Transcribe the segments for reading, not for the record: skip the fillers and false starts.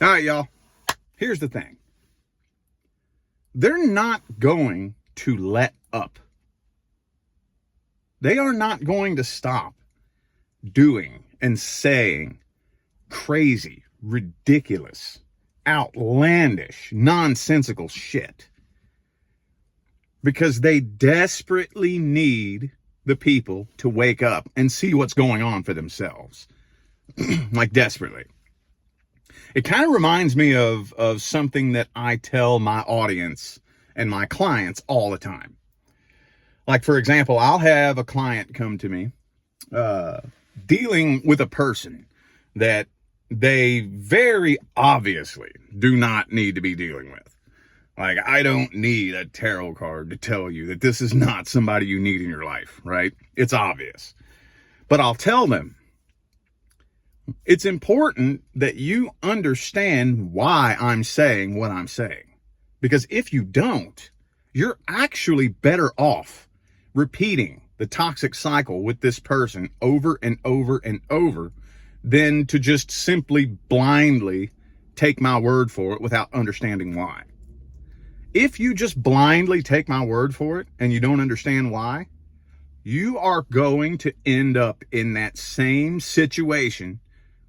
All right, y'all. Here's the thing. They're not going to let up. They are not going to stop doing and saying crazy, ridiculous, outlandish, nonsensical shit. Because they desperately need the people to wake up and see what's going on for themselves. Like, desperately. It kind of reminds me of something that I tell my audience and my clients all the time. Like, for example, I'll have a client come to me dealing with a person that they very obviously do not need to be dealing with. Like, I don't need a tarot card to tell you that this is not somebody you need in your life, right? It's obvious. But I'll tell them, it's important that you understand why I'm saying what I'm saying. Because if you don't, you're actually better off repeating the toxic cycle with this person over and over and over than to just simply blindly take my word for it without understanding why. If you just blindly take my word for it and you don't understand why, you are going to end up in that same situation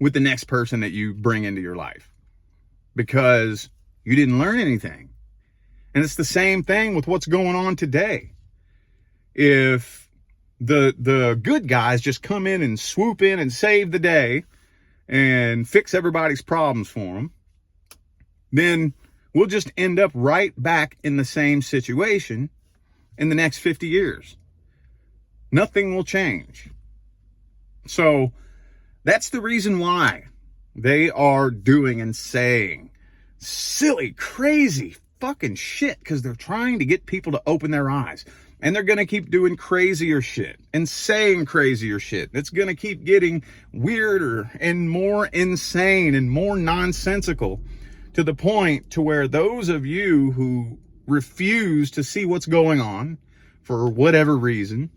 with the next person that you bring into your life, because you didn't learn anything. And it's the same thing with what's going on today. If the good guys just come in and swoop in and save the day and fix everybody's problems for them, then we'll just end up right back in the same situation in the next 50 years. Nothing will change. So that's the reason why they are doing and saying silly, crazy fucking shit, because they're trying to get people to open their eyes. And they're going to keep doing crazier shit and saying crazier shit. It's going to keep getting weirder and more insane and more nonsensical, to the point to where those of you who refuse to see what's going on for whatever reason,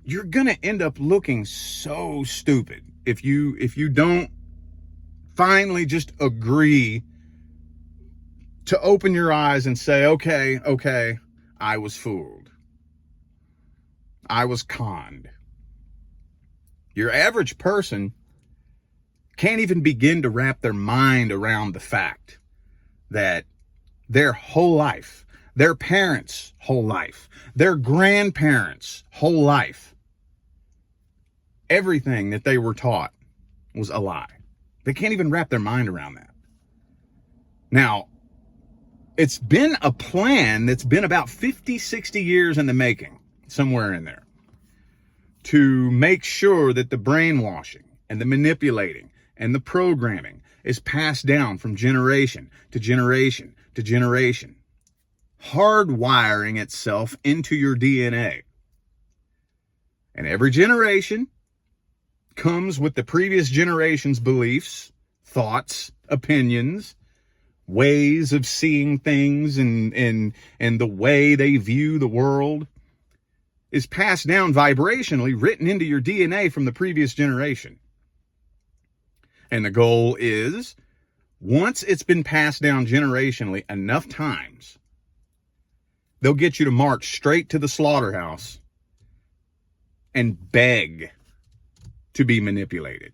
you're going to end up looking so stupid if you don't finally just agree to open your eyes and say, okay, I was fooled. I was conned. Your average person can't even begin to wrap their mind around the fact that their whole life, their parents' whole life, their grandparents' whole life, everything that they were taught was a lie. They can't even wrap their mind around that. Now, it's been a plan that's been about 50, 60 years in the making, somewhere in there, to make sure that the brainwashing and the manipulating and the programming is passed down from generation to generation to generation, hardwiring itself into your DNA. And every generation comes with the previous generation's beliefs, thoughts, opinions, ways of seeing things, and the way they view the world is passed down vibrationally, written into your DNA from the previous generation. And the goal is, once it's been passed down generationally enough times, they'll get you to march straight to the slaughterhouse and beg to be manipulated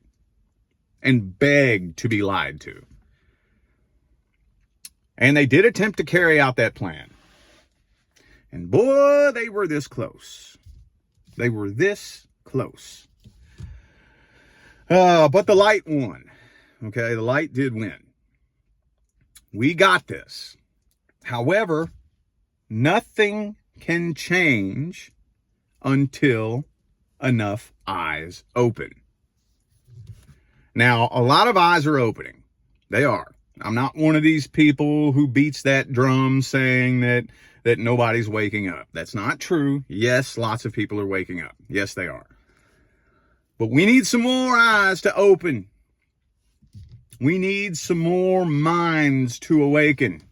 and beg to be lied to. And they did attempt to carry out that plan. And boy, they were this close. They were this close. But the light won. Okay, the light did win. We got this. However, nothing can change until enough eyes open. Now, a lot of eyes are opening. They are. I'm not one of these people who beats that drum saying that nobody's waking up. That's not true. Yes, lots of people are waking up. Yes, they are. But we need some more eyes to open. We need some more minds to awaken.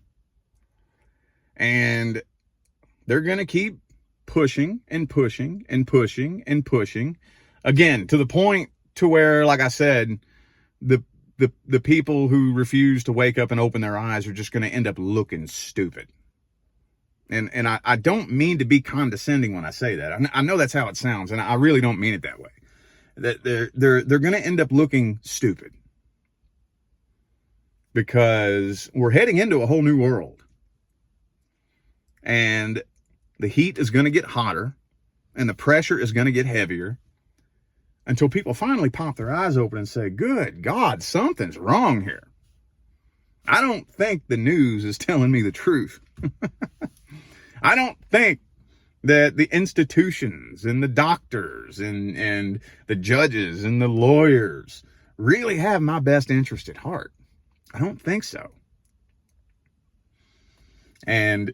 And they're going to keep pushing and pushing and pushing and pushing. Again, to the point to where, like I said, the the people who refuse to wake up and open their eyes are just going to end up looking stupid. And I don't mean to be condescending when I say that. I know that's how it sounds, and I really don't mean it that way. That they're going to end up looking stupid, because we're heading into a whole new world, and the heat is going to get hotter, and the pressure is going to get heavier, until people finally pop their eyes open and say, "Good God, something's wrong here. I don't think the news is telling me the truth." I don't think that the institutions and the doctors and the judges and the lawyers really have my best interest at heart. I don't think so. And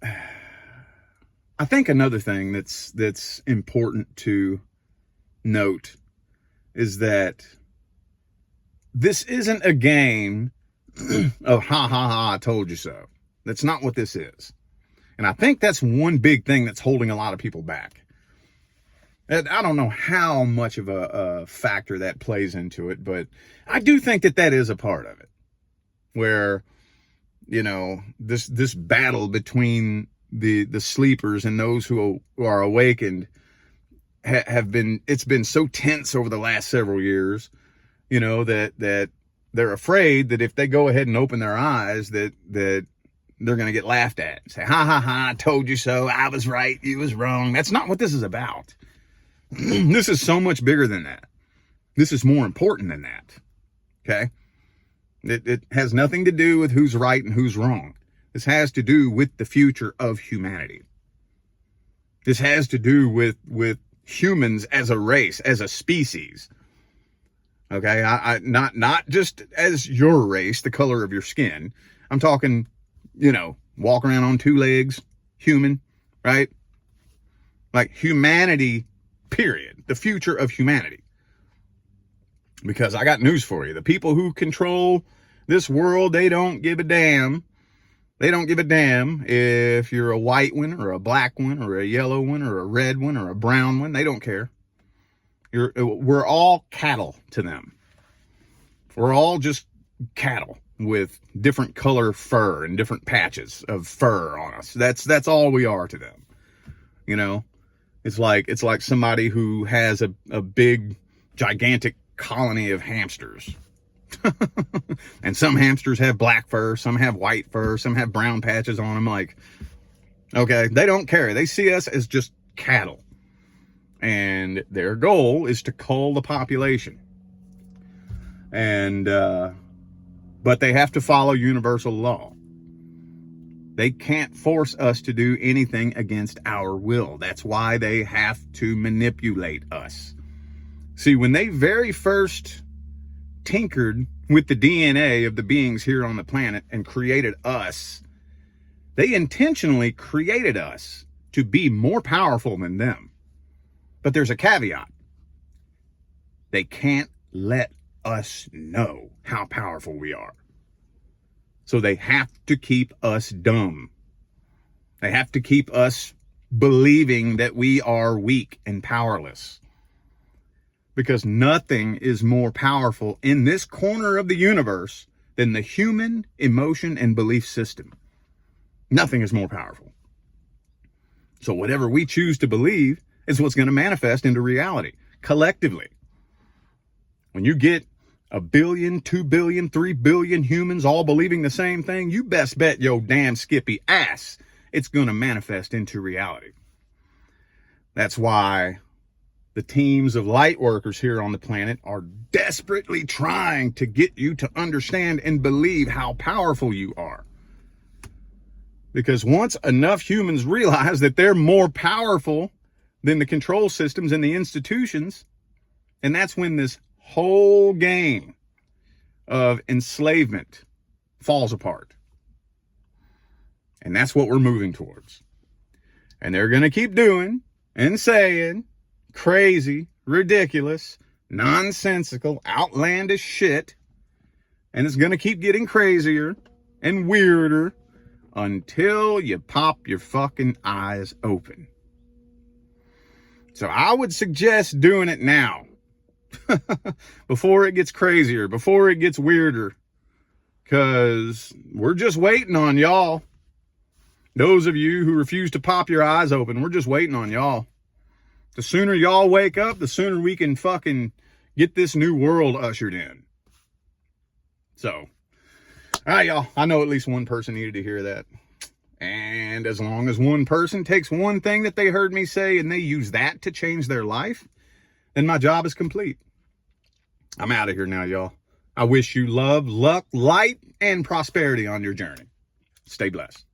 I think another thing that's important to note is that this isn't a game of ha ha ha, I told you so. That's not what this is. And I think that's one big thing that's holding a lot of people back. And I don't know how much of a factor that plays into it, but I do think that is a part of it. Where, you know, this battle between the sleepers and those who are awakened it's been so tense over the last several years, you know, that they're afraid that if they go ahead and open their eyes, that they're going to get laughed at. Say, ha, ha, ha, I told you so. I was right. You was wrong. That's not what this is about. This is so much bigger than that. This is more important than that. Okay? It has nothing to do with who's right and who's wrong. This has to do with the future of humanity. This has to do with humans as a race, as a species. Okay? I not just as your race, the color of your skin. I'm talking, you know, walk around on two legs, human, right? Like humanity, period. The future of humanity. Because I got news for you. The people who control this world, they don't give a damn. They don't give a damn if you're a white one or a black one or a yellow one or a red one or a brown one. They don't care. We're all cattle to them. We're all just cattle with different color fur and different patches of fur on us. That's all we are to them. You know, it's like somebody who has a big, gigantic colony of hamsters. And some hamsters have black fur, some have white fur, some have brown patches on them. Like, okay, they don't care. They see us as just cattle. And their goal is to cull the population. And, but they have to follow universal law. They can't force us to do anything against our will. That's why they have to manipulate us. See, when they very first tinkered with the DNA of the beings here on the planet and created us, they intentionally created us to be more powerful than them. But there's a caveat. They can't let us know how powerful we are. So they have to keep us dumb. They have to keep us believing that we are weak and powerless. Because nothing is more powerful in this corner of the universe than the human emotion and belief system. Nothing is more powerful. So whatever we choose to believe is what's going to manifest into reality collectively. When you get 1 billion, 2 billion, 3 billion humans all believing the same thing, you best bet your damn skippy ass it's going to manifest into reality. That's why the teams of light workers here on the planet are desperately trying to get you to understand and believe how powerful you are. Because once enough humans realize that they're more powerful than the control systems and the institutions, and that's when this whole game of enslavement falls apart. And that's what we're moving towards. And they're going to keep doing and saying crazy, ridiculous, nonsensical, outlandish shit. And it's going to keep getting crazier and weirder until you pop your fucking eyes open. So I would suggest doing it now. before it gets crazier, before it gets weirder, because we're just waiting on y'all. Those of you who refuse to pop your eyes open, we're just waiting on y'all. The sooner y'all wake up, the sooner we can fucking get this new world ushered in. So, all right, y'all. I know at least one person needed to hear that. And as long as one person takes one thing that they heard me say and they use that to change their life, then my job is complete. I'm out of here now, y'all. I wish you love, luck, light, and prosperity on your journey. Stay blessed.